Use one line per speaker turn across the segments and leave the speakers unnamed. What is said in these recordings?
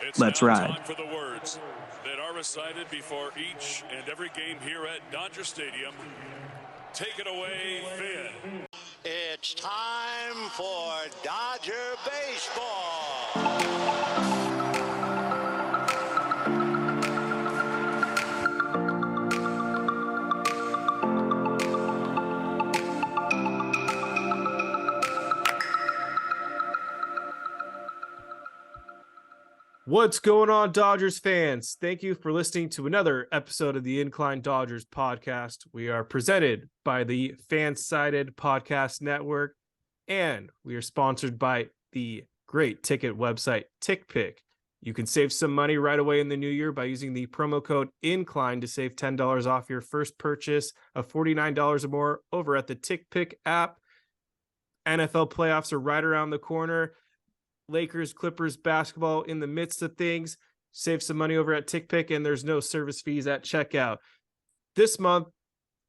It's
Let's
now
ride.
time for the words that are recited before each and every game here at Dodger Stadium. Take it away, Finn.
It's time for Dodger baseball.
What's going on, Dodgers fans? Thank you for listening to another episode of the Incline Dodgers podcast. We are presented by the Fan-Sided Podcast Network, and we are sponsored by the great ticket website, TickPick. You can save some money right away in the new year by using the promo code INCLINE to save $10 off your first purchase of $49 or more over at the TickPick app. NFL playoffs are right around the corner. Lakers, Clippers, basketball in the midst of things. Save some money over at TickPick, and there's no service fees at checkout. This month,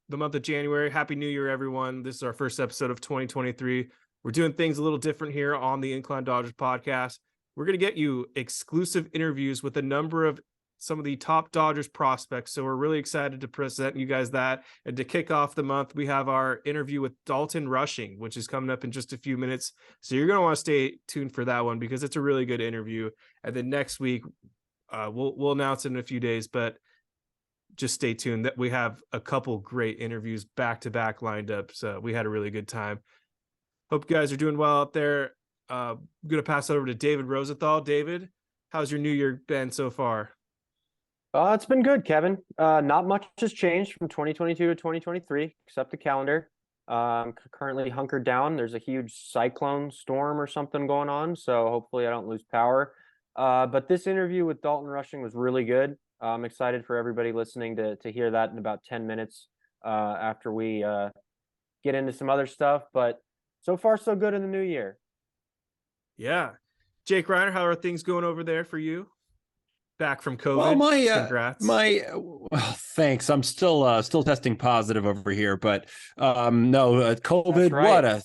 the month of January, Happy New Year, everyone. This is our first episode of 2023. We're doing things a little different here on the Incline Dodgers podcast. We're going to get you exclusive interviews with a number of some of the top Dodgers prospects. So we're really excited to present you guys that. And to kick off the month, we have our interview with Dalton Rushing, which is coming up in just a few minutes. So you're going to want to stay tuned for that one because it's a really good interview. And then next week, we'll announce it in a few days, but just stay tuned that we have a couple great interviews back to back lined up. So we had a really good time. Hope you guys are doing well out there. I'm going to pass it over to David Rosenthal. David, how's your new year been so far?
It's been good, Kevin. Not much has changed from 2022 to 2023, except the calendar. Currently hunkered down. There's a huge cyclone storm or something going on, so hopefully I don't lose power. But this interview with Dalton Rushing was really good. I'm excited for everybody listening to hear that in about 10 minutes after we get into some other stuff. But so far, so good in the new year.
Yeah. Jake Reiner, how are things going over there for you? Back from COVID.
Well,
congrats.
Thanks. I'm still testing positive over here, but COVID.
Right.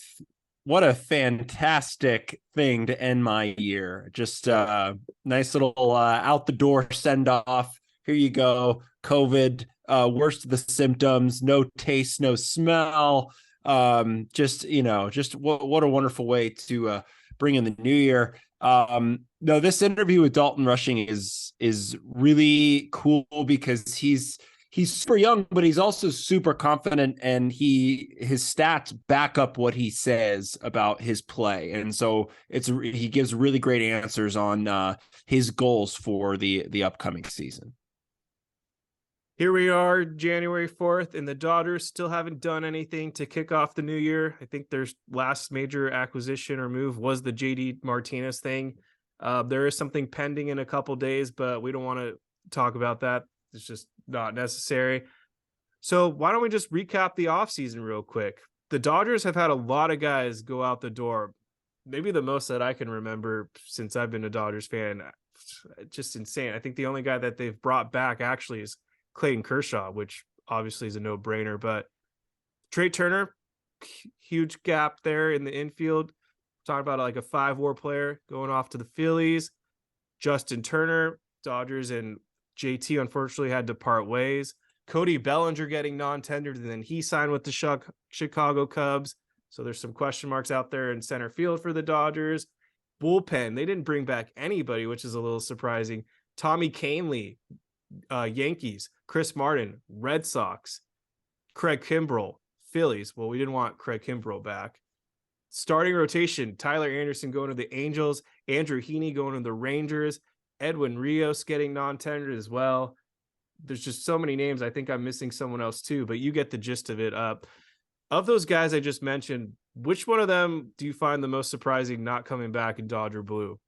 What a fantastic thing to end my year. Just nice little out the door send off. Here you go. COVID. Worst of the symptoms. No taste, no smell. What a wonderful way to bring in the new year. No, this interview with Dalton Rushing is really cool because he's super young, but he's also super confident, and his stats back up what he says about his play, and so he gives really great answers on his goals for the upcoming season.
Here we are, January 4th, and the Dodgers still haven't done anything to kick off the new year. I think their last major acquisition or move was the JD Martinez thing. There is something pending in a couple days, but we don't want to talk about that. It's just not necessary. So why don't we just recap the offseason real quick? The Dodgers have had a lot of guys go out the door, maybe the most that I can remember since I've been a Dodgers fan. Just insane. I think the only guy that they've brought back actually is Clayton Kershaw, which obviously is a no-brainer, but Trey Turner, huge gap there in the infield. Talking about like a 5-WAR player going off to the Phillies. Justin Turner, Dodgers and JT unfortunately had to part ways. Cody Bellinger getting non-tendered, and then he signed with the Chicago Cubs. So there's some question marks out there in center field for the Dodgers. Bullpen, they didn't bring back anybody, which is a little surprising. Tommy Kahnle, Yankees. Chris Martin, Red Sox. Craig Kimbrell, Phillies. Well, we didn't want Craig Kimbrell back. Starting rotation, Tyler Anderson going to the Angels, Andrew Heaney going to the Rangers, Edwin Rios getting non-tendered as well. There's just so many names. I think I'm missing someone else too, but you get the gist of it. Of those guys I just mentioned, which one of them do you find the most surprising not coming back in Dodger blue?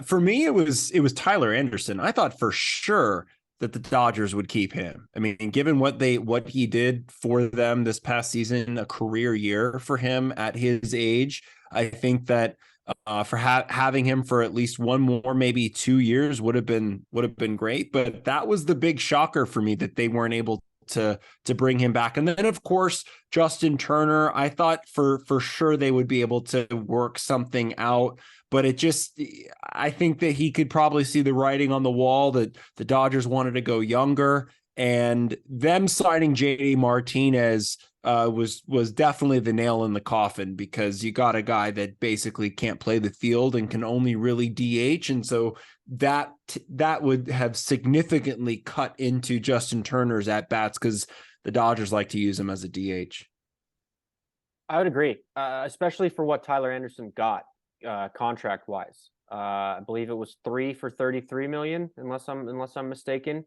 For me, it was Tyler Anderson. I thought for sure that the Dodgers would keep him. I mean, given what he did for them this past season, a career year for him at his age, I think that for having him for at least one more, maybe 2 years would have been great. But that was the big shocker for me, that they weren't able to bring him back. And then, of course, Justin Turner, I thought for sure they would be able to work something out. But I think that he could probably see the writing on the wall that the Dodgers wanted to go younger, and them signing JD Martinez was definitely the nail in the coffin, because you got a guy that basically can't play the field and can only really DH. And so that would have significantly cut into Justin Turner's at bats, because the Dodgers like to use him as a DH.
I would agree, especially for what Tyler Anderson got contract wise. I believe it was 3 for $33 million, unless I'm mistaken.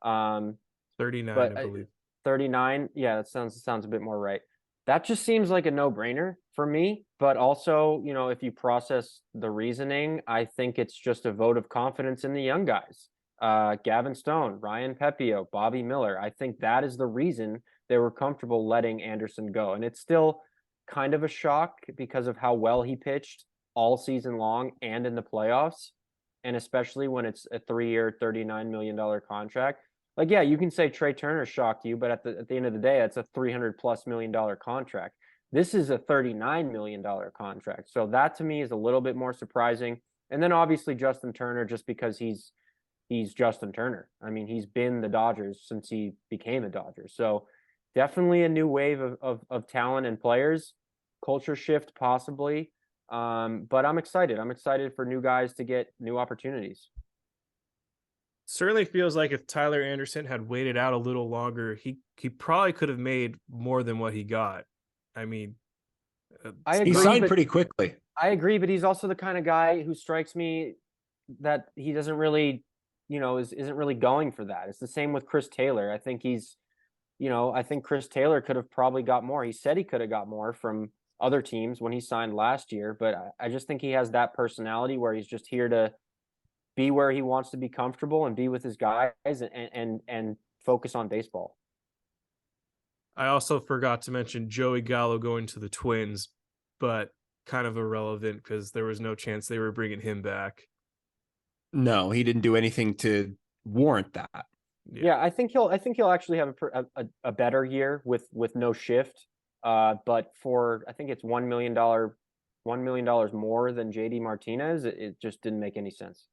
39,
but
I believe.
39. Yeah, that sounds a bit more right. That just seems like a no-brainer for me. But also, if you process the reasoning, I think it's just a vote of confidence in the young guys. Gavin Stone, Ryan Pepio, Bobby Miller. I think that is the reason they were comfortable letting Anderson go. And it's still kind of a shock because of how well he pitched all season long and in the playoffs. And especially when it's a 3-year, $39 million contract. Like, yeah, you can say Trey Turner shocked you, but at the end of the day, it's a $300+ million contract. This is a $39 million contract. So that to me is a little bit more surprising. And then obviously Justin Turner, just because he's Justin Turner. I mean, he's been the Dodgers since he became the Dodgers. So definitely a new wave of talent and players, culture shift possibly. But I'm excited. I'm excited for new guys to get new opportunities.
Certainly feels like if Tyler Anderson had waited out a little longer, he probably could have made more than what he got. I mean,
he signed pretty quickly.
I agree, but he's also the kind of guy who strikes me that he doesn't really, isn't really going for that. It's the same with Chris Taylor. I think I think Chris Taylor could have probably got more. He said he could have got more from other teams when he signed last year, but I just think he has that personality where he's just here to be where he wants to be comfortable and be with his guys and focus on baseball.
I also forgot to mention Joey Gallo going to the Twins, but kind of irrelevant because there was no chance they were bringing him back.
No, he didn't do anything to warrant that.
Yeah, I think he'll actually have a better year with no shift. But for, I think it's $1 million more than JD Martinez, it just didn't make any sense.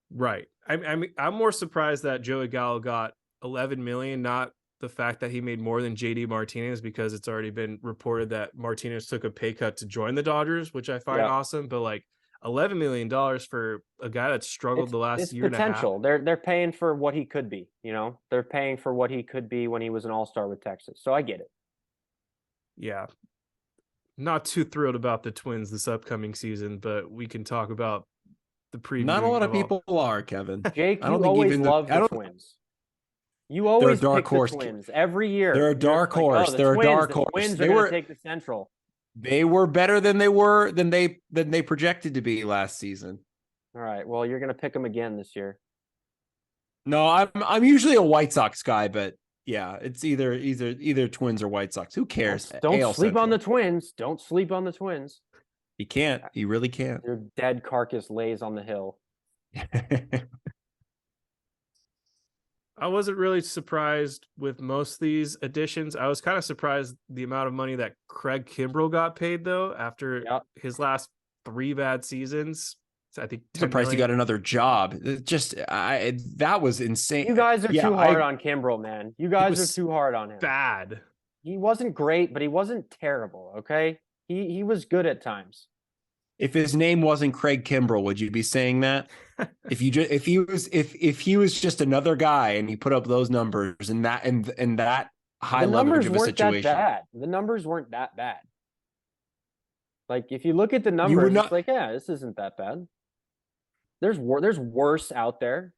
Right. I'm more surprised that Joey Gallo got $11 million, not the fact that he made more than JD Martinez, because it's already been reported that Martinez took a pay cut to join the Dodgers, which I find awesome. But like $11 million for a guy that struggled the last year
potential.
and a half.
They're paying for what he could be. They're paying for what he could be when he was an all-star with Texas. So I get it.
Yeah. Not too thrilled about the Twins this upcoming season, but we can talk about the preview.
Not a lot of people are, Kevin.
Jake, you always love the Twins. You always pick the Twins every year.
They're a dark horse. They're a dark horse.
The Twins are going to take the Central.
They were better than they projected to be last season.
All right. Well, you're going to pick them again this year.
No, I'm usually a White Sox guy, but yeah, it's either Twins or White Sox. Who cares?
Don't sleep on the Twins. Don't sleep on the Twins.
You can't. You really can't.
Your dead carcass lays on the hill.
I wasn't really surprised with most of these additions. I was kind of surprised the amount of money that Craig Kimbrell got paid, though, after his last 3 bad seasons. So I think
surprised he got another job. That was insane.
You guys are too hard on Kimbrell, man. You guys are too hard on him.
Bad.
He wasn't great, but he wasn't terrible. Okay, he was good at times.
If his name wasn't Craig Kimbrell, would you be saying that? if he was just another guy and he put up those numbers and that high leverage of a situation,
the numbers weren't that bad. Like if you look at the numbers, it's like, yeah, this isn't that bad. There's worse out there.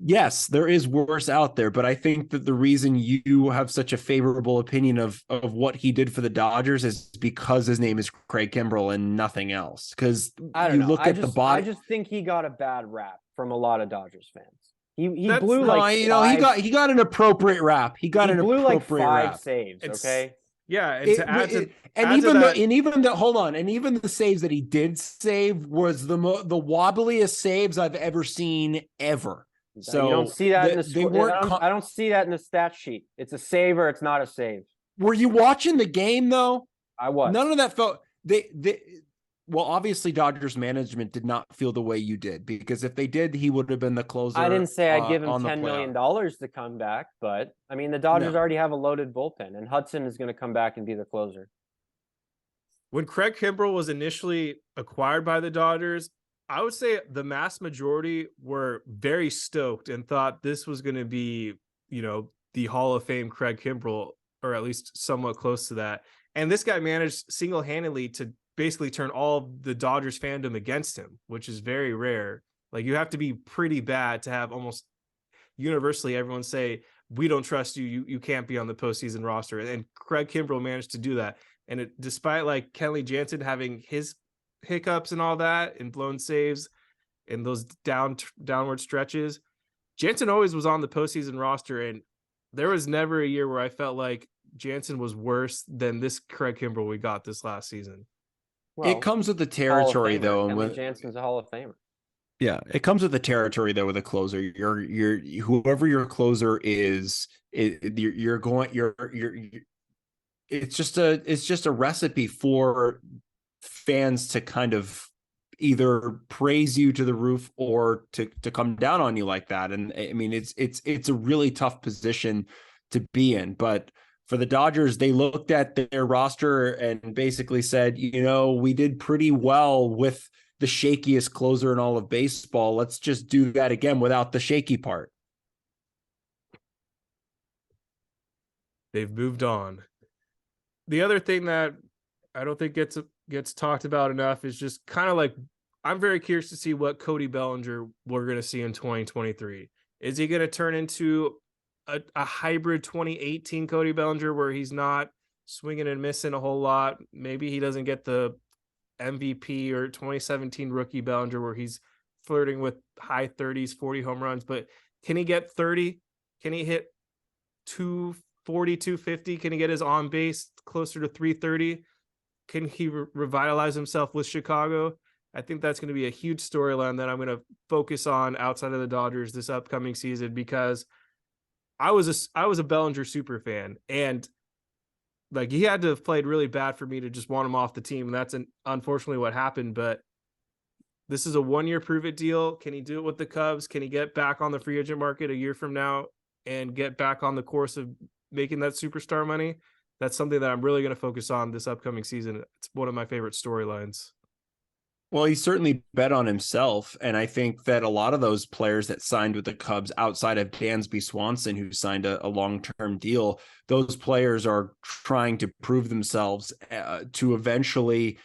Yes, there is worse out there, but I think that the reason you have such a favorable opinion of what he did for the Dodgers is because his name is Craig Kimbrell and nothing else. Because I
just think he got a bad rap from a lot of Dodgers fans. He got an appropriate rap. He blew like 5 saves. Okay.
Yeah,
and even the saves that he did save was the wobbliest saves I've ever seen ever. So
you don't see that in the
they weren't.
I don't see that in the stat sheet. It's a save or it's not a save.
Were you watching the game though?
I was.
None of that felt well, obviously Dodgers management did not feel the way you did, because if they did, he would have been the closer.
I didn't say I'd give him $10
million
million to come back, but I mean, the Dodgers already have a loaded bullpen, and Hudson is going to come back and be the closer.
When Craig Kimbrell was initially acquired by the Dodgers, I would say the mass majority were very stoked and thought this was going to be, the Hall of Fame Craig Kimbrell, or at least somewhat close to that. And this guy managed single-handedly to basically turn all the Dodgers fandom against him, which is very rare. Like, you have to be pretty bad to have almost universally everyone say, we don't trust you. You can't be on the postseason roster. And Craig Kimbrell managed to do that. And despite like Kenley Jansen having his hiccups and all that and blown saves and those downward stretches, Jansen always was on the postseason roster. And there was never a year where I felt like Jansen was worse than this Craig Kimbrell we got this last season.
Well,
it comes with the territory though.
And Jansen's a Hall of Famer.
Yeah, it comes with the territory though with a closer. You're whoever your closer is, it's just a recipe for fans to kind of either praise you to the roof or to come down on you like that. And I mean, it's a really tough position to be in. But for the Dodgers, they looked at their roster and basically said, we did pretty well with the shakiest closer in all of baseball. Let's just do that again without the shaky part.
They've moved on. The other thing that I don't think gets talked about enough is just kind of like, I'm very curious to see what Cody Bellinger we're going to see in 2023. Is he going to turn into a hybrid 2018 Cody Bellinger where he's not swinging and missing a whole lot? Maybe he doesn't get the MVP or 2017 rookie Bellinger where he's flirting with high 30s, 40 home runs, but can he get 30? Can he hit 240, 250? Can he get his on base closer to 330? Can he revitalize himself with Chicago? I think that's going to be a huge storyline that I'm going to focus on outside of the Dodgers this upcoming season, because I was a Bellinger super fan, and like, he had to have played really bad for me to just want him off the team. And that's unfortunately what happened, but this is a 1-year prove it deal. Can he do it with the Cubs? Can he get back on the free agent market a year from now and get back on the course of making that superstar money? That's something that I'm really going to focus on this upcoming season. It's one of my favorite storylines.
Well, he certainly bet on himself. And I think that a lot of those players that signed with the Cubs outside of Dansby Swanson, who signed a long-term deal, those players are trying to prove themselves to eventually,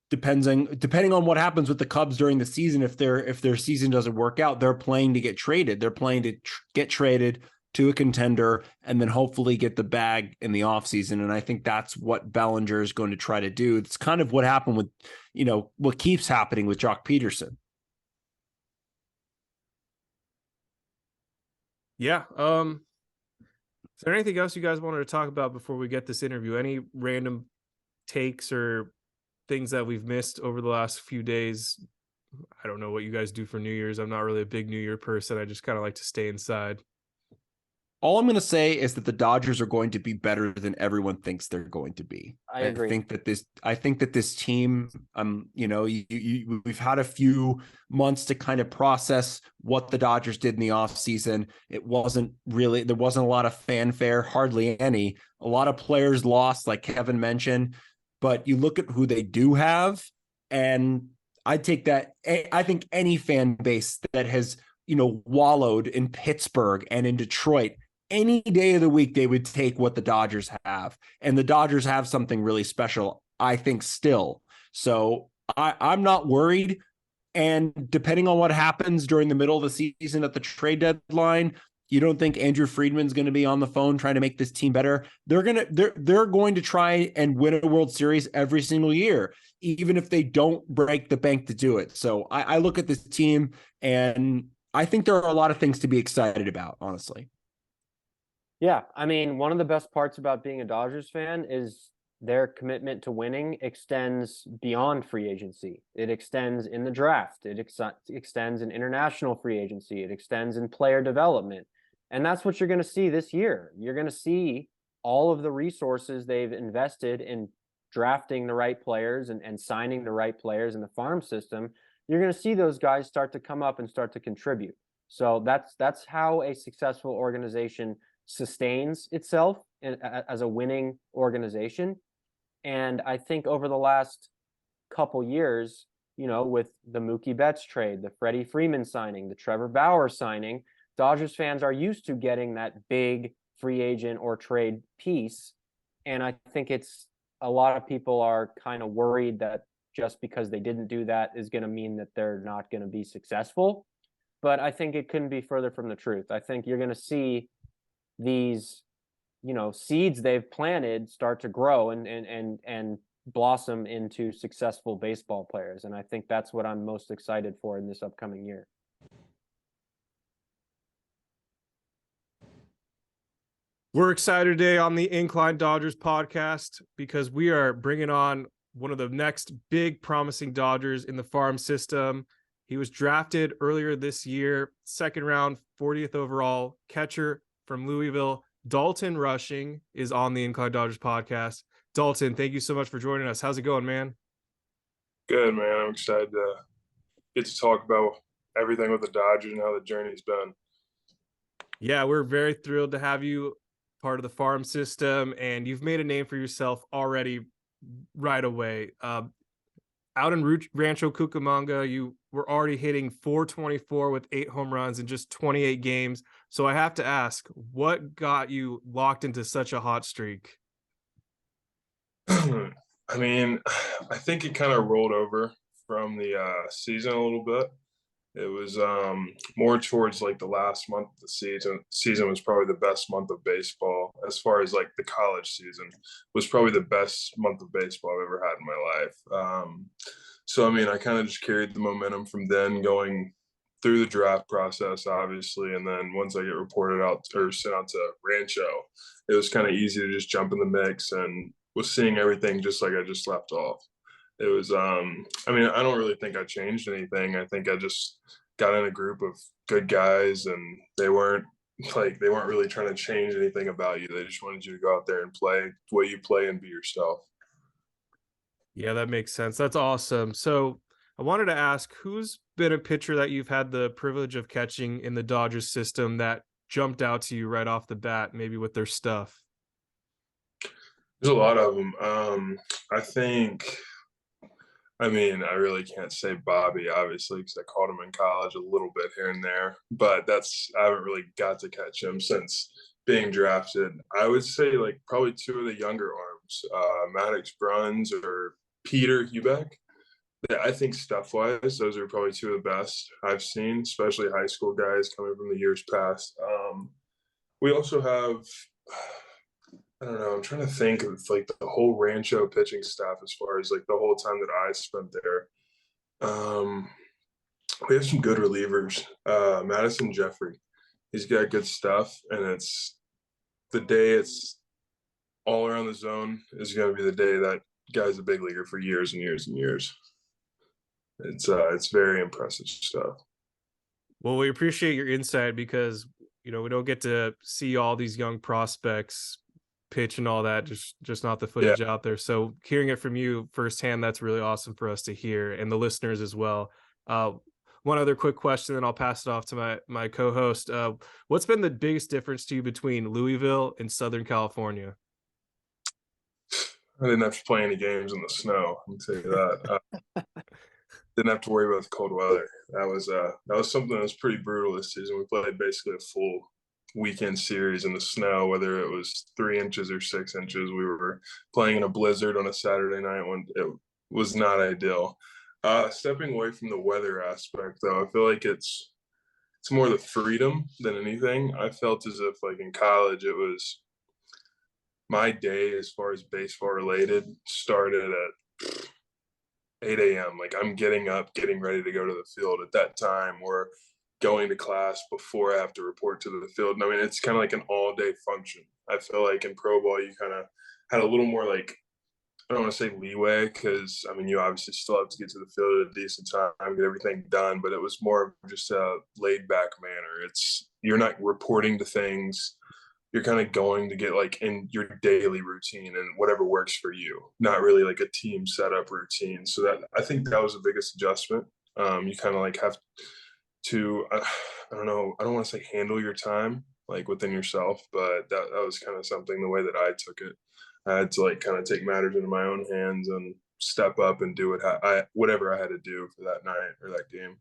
depending on what happens with the Cubs during the season. If their season doesn't work out, they're playing to get traded. They're playing to get traded to a contender and then hopefully get the bag in the offseason. And I think that's what Bellinger is going to try to do. It's kind of what happened with, what keeps happening with Jock Peterson.
Yeah. Is there anything else you guys wanted to talk about before we get this interview? Any random takes or things that we've missed over the last few days? I don't know what you guys do for New Year's. I'm not really a big New Year person. I just kind of like to stay inside.
All I'm going to say is that the Dodgers are going to be better than everyone thinks they're going to be.
I agree.
I think that this team, we've had a few months to kind of process what the Dodgers did in the offseason. There wasn't a lot of fanfare, hardly any. A lot of players lost, like Kevin mentioned, but you look at who they do have, and I think any fan base that has, wallowed in Pittsburgh and in Detroit, any day of the week, they would take what the Dodgers have. And the Dodgers have something really special, I think, still. So I'm not worried. And depending on what happens during the middle of the season at the trade deadline, you don't think Andrew Friedman's going to be on the phone trying to make this team better? They're going to try and win a World Series every single year, even if they don't break the bank to do it. So I look at this team, and I think there are a lot of things to be excited about, honestly.
Yeah, I mean, one of the best parts about being a Dodgers fan is their commitment to winning extends beyond free agency. It extends in the draft. It extends in international free agency. It extends in player development. And that's what you're going to see this year. You're going to see all of the resources they've invested in drafting the right players and signing the right players in the farm system. You're going to see those guys start to come up and start to contribute. So that's how a successful organization sustains itself as a winning organization. And I think over the last couple years, with the Mookie Betts trade, the Freddie Freeman signing, the Trevor Bauer signing, Dodgers fans are used to getting that big free agent or trade piece. And I think a lot of people are kind of worried that just because they didn't do that is going to mean that they're not going to be successful. But I think it couldn't be further from the truth. I think you're going to see these, seeds they've planted start to grow and blossom into successful baseball players. And I think that's what I'm most excited for in this upcoming year.
We're excited today on the Incline Dodgers podcast because we are bringing on one of the next big promising Dodgers in the farm system. He was drafted earlier this year, second round, 40th overall, catcher from Louisville. Dalton Rushing is on the Incline Dodgers podcast. Dalton, thank you so much for joining us. How's it going, man?
Good, man. I'm excited to get to talk about everything with the Dodgers and how the journey's been.
Yeah, we're very thrilled to have you part of the farm system, and you've made a name for yourself already right away. Out in Rancho Cucamonga, you were already hitting .424 with 8 home runs in just 28 games. So I have to ask, what got you locked into such a hot streak?
I mean, I think it kind of rolled over from the season a little bit. It was more towards like the last month of the season. Season was probably the best month of baseball as far as like the college season was probably the best month of baseball I've ever had in my life. So, I mean, I kind of just carried the momentum from then going through the draft process, obviously. And then once I get reported out or sent out to Rancho, it was kind of easy to just jump in the mix and was seeing everything just like I just left off. It was, I mean, I don't really think I changed anything. I think I just got in a group of good guys and they weren't really trying to change anything about you. They just wanted you to go out there and play the way you play and be yourself.
Yeah, that makes sense. That's awesome. So I wanted to ask, who's been a pitcher that you've had the privilege of catching in the Dodgers system that jumped out to you right off the bat, maybe with their stuff?
There's a lot of them. I mean, I really can't say Bobby, obviously, because I caught him in college a little bit here and there. But I haven't really got to catch him since being drafted. I would say, like, probably two of the younger arms, Maddox Bruns or Peter Hubeck. I think stuff-wise, those are probably two of the best I've seen, especially high school guys coming from the years past. We also have – I don't know. I'm trying to think of like the whole Rancho pitching staff as far as like the whole time that I spent there. We have some good relievers. Madison Jeffrey, he's got good stuff, and it's the day it's all around the zone is going to be the day that guy's a big leaguer for years and years and years. It's very impressive stuff.
Well, we appreciate your insight because we don't get to see all these young prospects pitch and all that, just not the footage out there. So hearing it from you firsthand, that's really awesome for us to hear, and the listeners as well. One other quick question, then I'll pass it off to my co-host. What's been the biggest difference to you between Louisville and Southern California?
I didn't have to play any games in the snow, I can tell you that. Didn't have to worry about the cold weather. That was something that was pretty brutal this season. We played basically a full weekend series in the snow, whether it was 3 inches or 6 inches. We were playing in a blizzard on a Saturday night when it was not ideal. Stepping away from the weather aspect, though, I feel like it's more the freedom than anything. I felt as if, like, in college, it was my day as far as baseball related started at 8 a.m. Like, I'm getting up, getting ready to go to the field at that time, or going to class before I have to report to the field. And I mean, it's kind of like an all-day function. I feel like in pro ball, you kind of had a little more like I don't want to say leeway because I mean you obviously still have to get to the field at a decent time, get everything done, but it was more of just a laid back manner. It's you're not reporting to things. You're kind of going to get like in your daily routine and whatever works for you, not really like a team setup routine. So that I think that was the biggest adjustment. You kind of like have to I don't know, I don't want to say handle your time like within yourself, but that was kind of something the way that I took it. I had to like kind of take matters into my own hands and step up and do whatever I had to do for that night or that game.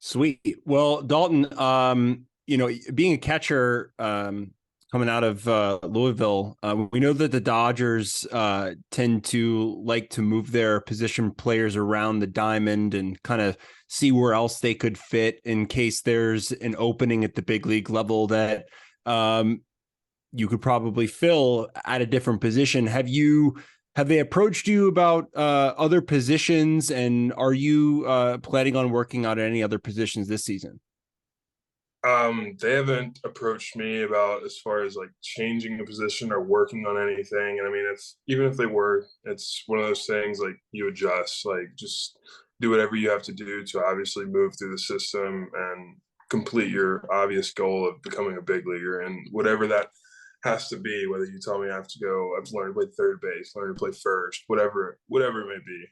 Sweet. Well, Dalton, being a catcher, coming out of Louisville, we know that the Dodgers tend to like to move their position players around the diamond and kind of see where else they could fit in case there's an opening at the big league level that you could probably fill at a different position. Have they approached you about other positions, and are you planning on working out any other positions this season?
They haven't approached me about as far as like changing a position or working on anything. And I mean, even if they were, it's one of those things like you adjust, like just do whatever you have to do to obviously move through the system and complete your obvious goal of becoming a big leaguer. And whatever that has to be, whether you tell me I have to learn to play third base, learn to play first, whatever it may be.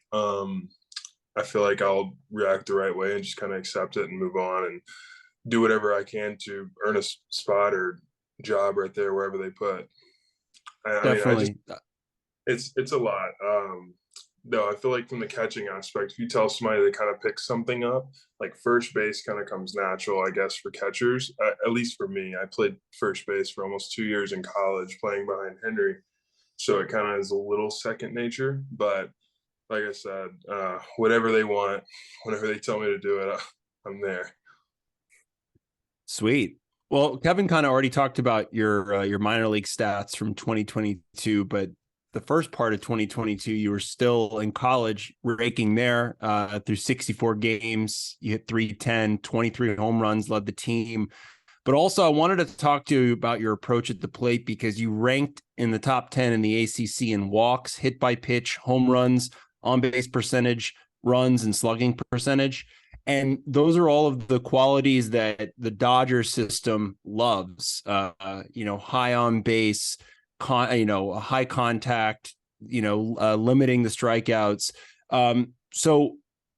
I feel like I'll react the right way and just kind of accept it and move on and do whatever I can to earn a spot or job right there wherever they put.
Definitely.
It's a lot. No, I feel like from the catching aspect, if you tell somebody to kind of pick something up, like first base kind of comes natural, I guess, for catchers. At least for me, I played first base for almost 2 years in college, playing behind Henry, so it kind of is a little second nature. But like I said, whatever they want, whenever they tell me to do it, I'm there.
Sweet. Well, Kevin kind of already talked about your minor league stats from 2022, but the first part of 2022, you were still in college, raking there through 64 games. You hit 310, 23 home runs, led the team. But also, I wanted to talk to you about your approach at the plate because you ranked in the top 10 in the ACC in walks, hit by pitch, home runs, on base percentage, runs, and slugging percentage. And those are all of the qualities that the Dodgers system loves. High on base, high contact, limiting the strikeouts. So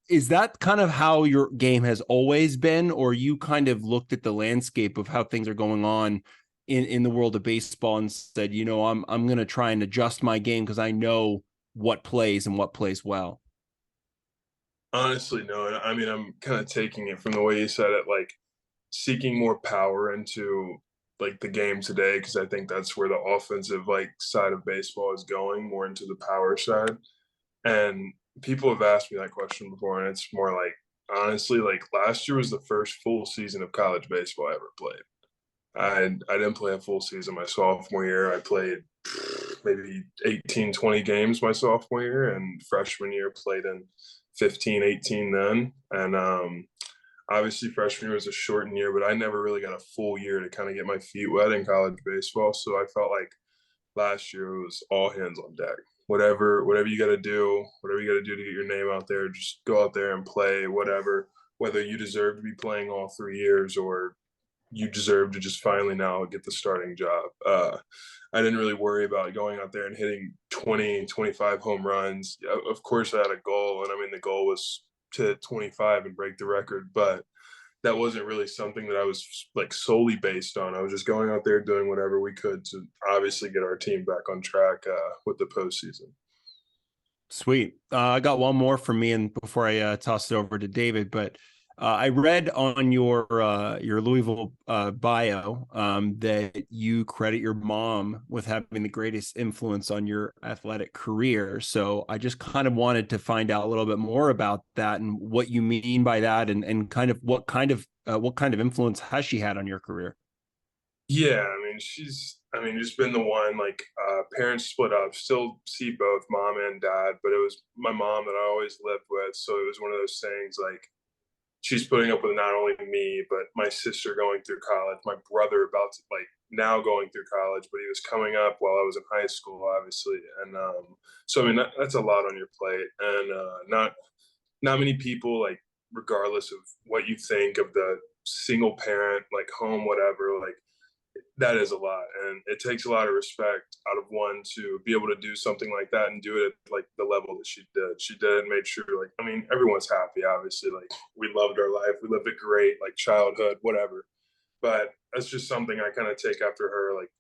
is that kind of how your game has always been, or you kind of looked at the landscape of how things are going on in the world of baseball and said, I'm going to try and adjust my game because I know what plays and what plays well?
Honestly, no. I mean, I'm kind of taking it from the way you said it, like seeking more power into like the game today, because I think that's where the offensive like side of baseball is going, more into the power side. And people have asked me that question before, and it's more like honestly, like last year was the first full season of college baseball I ever played. I didn't play a full season my sophomore year. I played maybe 18, 20 games my sophomore year, and freshman year played in 15, 18 then. And obviously freshman year was a shortened year, but I never really got a full year to kind of get my feet wet in college baseball. So I felt like last year it was all hands on deck. Whatever you got to do, whatever you got to do to get your name out there, just go out there and play whatever, whether you deserve to be playing all 3 years or you deserve to just finally now get the starting job. I didn't really worry about going out there and hitting 20, 25 home runs. Of course, I had a goal, and I mean, the goal was to hit 25 and break the record, but that wasn't really something that I was like solely based on. I was just going out there doing whatever we could to obviously get our team back on track with the postseason.
Sweet. I got one more from me, and before I toss it over to David, but I read on your Louisville bio that you credit your mom with having the greatest influence on your athletic career. So I just kind of wanted to find out a little bit more about that and what you mean by that, and kind of what kind of influence has she had on your career?
Yeah, I mean, just been the one, like, parents split up, still see both mom and dad, but it was my mom that I always lived with. So it was one of those things like she's putting up with not only me, but my sister going through college, my brother about to like now going through college, but he was coming up while I was in high school, obviously. And so I mean that's a lot on your plate, and not many people, like, regardless of what you think of the single parent, like, home, whatever, like, that is a lot, and it takes a lot of respect out of one to be able to do something like that and do it at, like, the level that she did. She did and made sure, like, I mean, everyone's happy, obviously, like, we loved our life, we lived a great, like, childhood, whatever, but that's just something I kind of take after her. Like,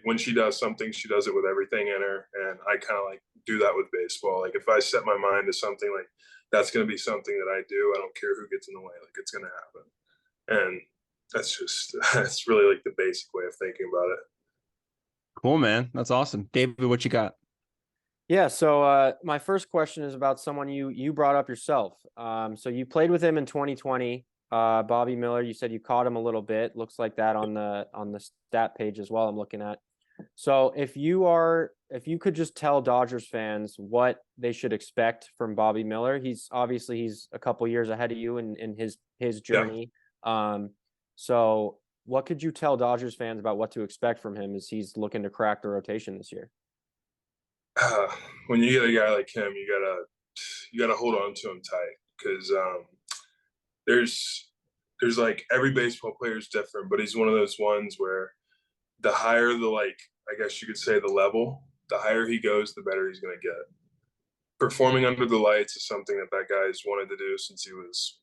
when she does something, she does it with everything in her, and I kind of like do that with baseball. Like, if I set my mind to something, like, that's going to be something that I do, I don't care who gets in the way, like, it's going to happen. And that's really like the basic way of thinking about it.
Cool, man. That's awesome. David, what you got?
Yeah, so my first question is about someone you brought up yourself. So you played with him in 2020. Bobby Miller, you said you caught him a little bit. Looks like that on the stat page as well, I'm looking at. So if you could just tell Dodgers fans what they should expect from Bobby Miller, he's a couple years ahead of you in his journey. Yeah. So what could you tell Dodgers fans about what to expect from him as he's looking to crack the rotation this year?
When you get a guy like him, you gotta hold on to him tight, because there's like, every baseball player is different, but he's one of those ones where the higher the, like, I guess you could say, the level, the higher he goes, the better he's going to get. Performing under the lights is something that guy's wanted to do since he was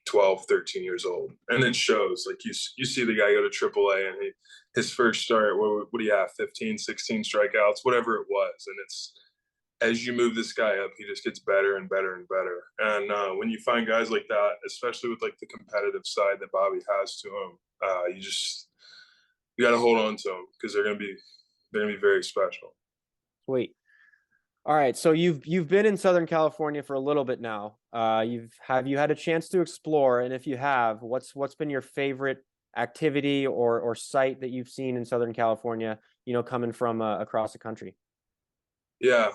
12, 13 years old. And it shows. Like, you see the guy go to AAA, and his first start, what do you have, 15, 16 strikeouts, whatever it was. And it's, as you move this guy up, he just gets better and better and better. And when you find guys like that, especially with, like, the competitive side that Bobby has to him, you got to hold on to them, because they're gonna be very special.
Sweet. All right, so you've been in Southern California for a little bit now. Have you had a chance to explore? And if you have, what's been your favorite activity or site that you've seen in Southern California, coming from across the country?
Yeah.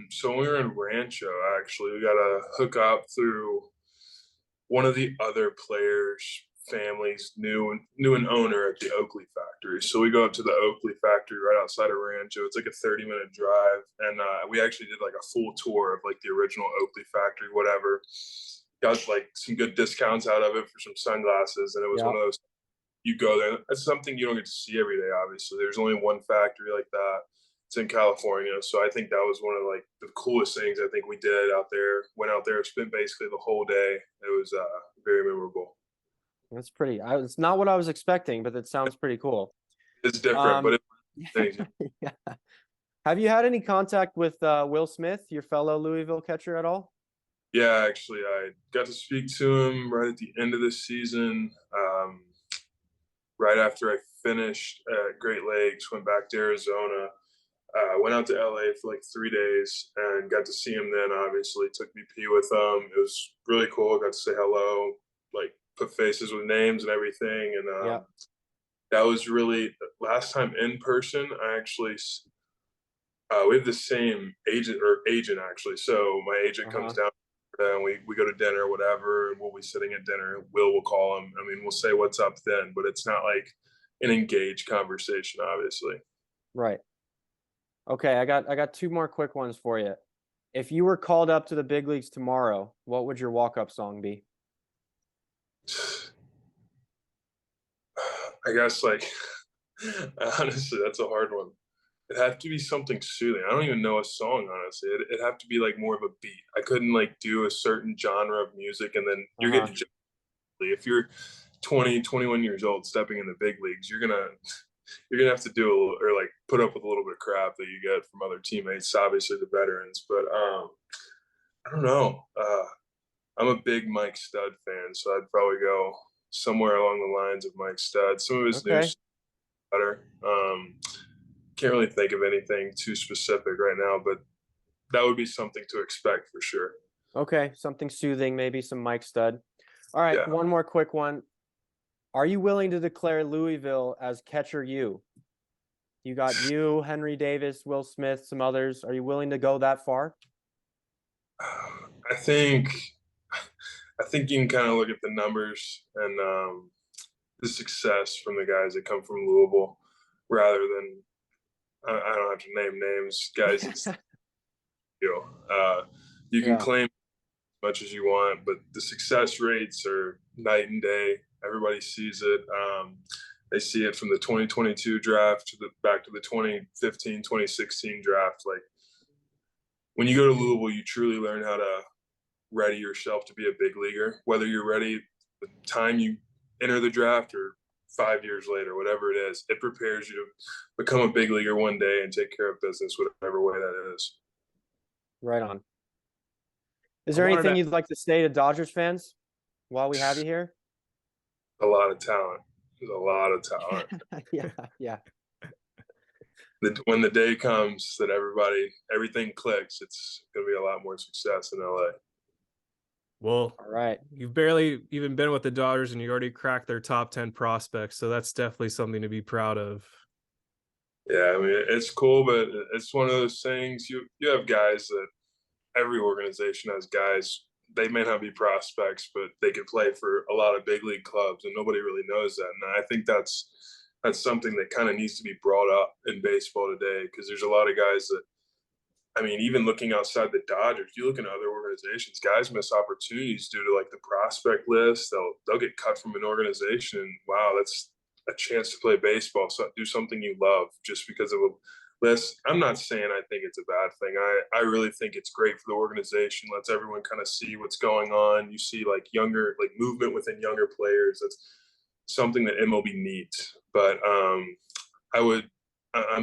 So when we were in Rancho, actually, we got to hook up through one of the other players' families, knew an owner at the Oakley factory. So we go up to the Oakley factory right outside of Rancho. It's like a 30-minute drive. And we actually did like a full tour of like the original Oakley factory, whatever. Got like some good discounts out of it for some sunglasses. And it was one of those, you go there. That's something you don't get to see every day, obviously. There's only one factory like that. It's in California. So I think that was one of like the coolest things I think we did out there. Went out there, spent basically the whole day. It was very memorable.
That's pretty. It's not what I was expecting, but it sounds pretty cool.
It's different, but it's amazing.
Yeah. Have you had any contact with Will Smith, your fellow Louisville catcher, at all?
Yeah, actually, I got to speak to him right at the end of the season. Right after I finished at Great Lakes, went back to Arizona. Went out to LA for like 3 days and got to see him then, obviously. Took BP with him. It was really cool. Got to say hello, like put faces with names and everything. And that was really last time in person. I actually, we have the same agent actually. So my agent comes down and we go to dinner or whatever, and we'll be sitting at dinner. Will call him. I mean, we'll say what's up then, but it's not like an engaged conversation, obviously.
Right. Okay, I got two more quick ones for you. If you were called up to the big leagues tomorrow, what would your walk-up song be?
I guess, like, honestly, that's a hard one. It'd have to be something soothing. I don't even know a song, honestly. It'd have to be like more of a beat. I couldn't like do a certain genre of music, and then you're getting, if you're 20, 21 years old stepping in the big leagues, you're gonna have to do a little, or like put up with a little bit of crap that you get from other teammates, obviously the veterans. But I don't know. I'm a big Mike Stud fan, so I'd probably go somewhere along the lines of Mike Stud. Some of his new better. Can't really think of anything too specific right now, but that would be something to expect for sure.
Okay, something soothing, maybe some Mike Stud. All right, one more quick one. Are you willing to declare Louisville as catcher U? You got you, Henry Davis, Will Smith, some others. Are you willing to go that far?
I think you can kind of look at the numbers, and the success from the guys that come from Louisville, rather than I don't have to name names, guys. It's you can
Yeah.
claim as much as you want, but the success rates are night and day. Everybody sees it. They see it from the 2022 draft to the back to the 2015, 2016 draft. Like when you go to Louisville, you truly learn how to ready yourself to be a big leaguer, whether you're ready the time you enter the draft or 5 years later, whatever it is. It prepares you to become a big leaguer one day and take care of business, whatever way that is.
Right on. Is
I
there
wanted
anything
to-
you'd like to say to Dodgers fans while we have you here?
A lot of talent. There's a lot of talent.
Yeah.
When the day comes that everything clicks, it's going to be a lot more success in LA.
Well,
All right.
you've barely even been with the Dodgers and you already cracked their top 10 prospects. So that's definitely something to be proud of.
Yeah, I mean, it's cool, but it's one of those things. You have guys that every organization has guys. They may not be prospects, but they could play for a lot of big league clubs, and nobody really knows that. And I think that's something that kind of needs to be brought up in baseball today, because there's a lot of guys that, I mean, even looking outside the Dodgers, you look in other organizations, guys miss opportunities due to like the prospect list. They'll get cut from an organization. Wow, that's a chance to play baseball. So do something you love just because of a list. I'm not saying I think it's a bad thing. I really think it's great for the organization. Lets everyone kind of see what's going on. You see like movement within younger players. That's something that MLB needs. But I'm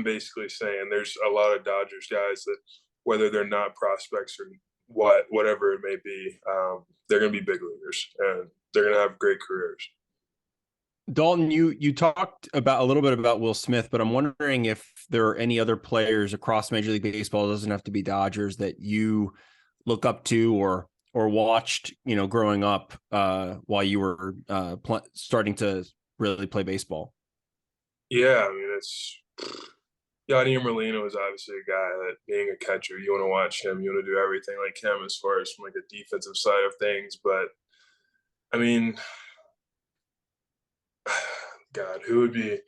basically saying there's a lot of Dodgers guys that, whether they're not prospects or whatever it may be, they're going to be big leaguers and they're going to have great careers.
Dalton, you talked about a little bit about Will Smith, but I'm wondering if there are any other players across Major League Baseball, it doesn't have to be Dodgers, that you look up to or watched, growing up while you were starting to really play baseball.
Yeah, I mean, it's Yadier Molina was obviously a guy that, being a catcher, you want to watch him, you want to do everything like him as far as from like a defensive side of things. But I mean, God, who'd be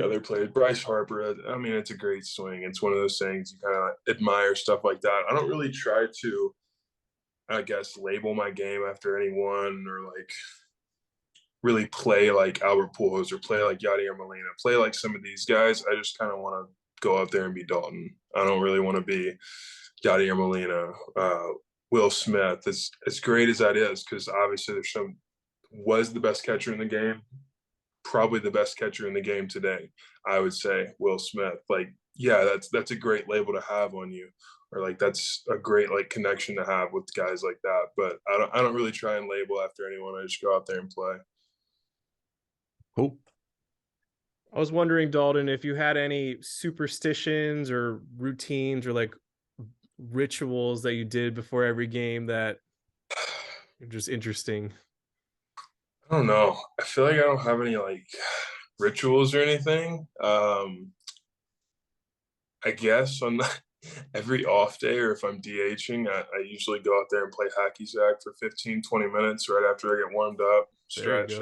other players? Bryce Harper. I mean, it's a great swing. It's one of those things you kind of admire stuff like that. I don't really try to, I guess, label my game after anyone or like really play like Albert Pujols or play like Yadier Molina, play like some of these guys. I just kind of want to go out there and be Dalton. I don't really want to be Yadier Molina, Will Smith. As great as that is, because obviously was the best catcher in the game, probably the best catcher in the game today. I would say Will Smith. Like, yeah, that's a great label to have on you, or like that's a great like connection to have with guys like that. But I don't really try and label after anyone. I just go out there and play.
Cool.
I was wondering, Dalton, if you had any superstitions or routines or like rituals that you did before every game that are just interesting.
I don't know. I feel like I don't have any like rituals or anything. I guess on every off day, or if I'm DHing, I usually go out there and play hacky sack for 15, 20 minutes right after I get warmed up, stretch,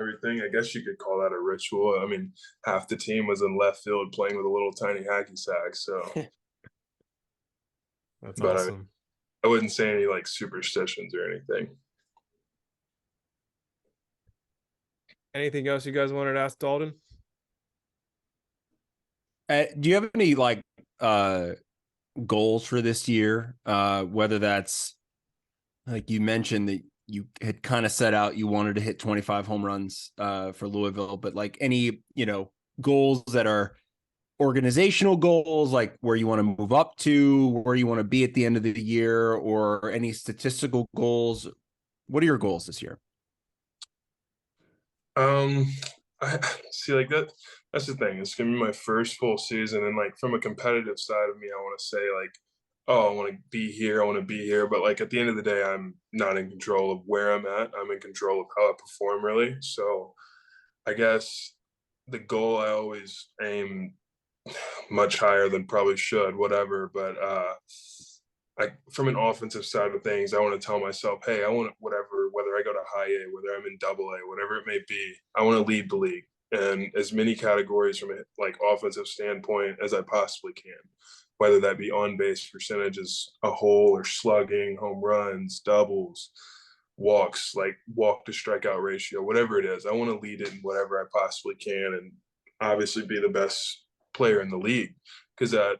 everything. I guess you could call that a ritual. I mean, half the team was in left field playing with a little tiny hacky sack. So
That's
but
awesome.
I wouldn't say any like superstitions or anything.
Anything else you guys wanted to ask Dalton?
Do you have any like goals for this year? Whether that's, like you mentioned that you had kind of set out, you wanted to hit 25 home runs for Louisville, but like any, goals that are organizational goals, like where you want to move up to, where you want to be at the end of the year, or any statistical goals. What are your goals this year?
I see, like that's the thing. It's gonna be my first full season, and like from a competitive side of me, I want to say like, oh, I want to be here, I want to be here. But like at the end of the day, I'm not in control of where I'm at. I'm in control of how I perform, really. So I guess the goal, I always aim much higher than probably should, whatever. But from an offensive side of things, I want to tell myself, hey, I want whatever, whether I go to high A, whether I'm in double A, whatever it may be, I want to lead the league in as many categories from a like offensive standpoint as I possibly can, whether that be on base percentage as a whole or slugging, home runs, doubles, walks, like walk to strikeout ratio, whatever it is. I want to lead it in whatever I possibly can and obviously be the best player in the league, because at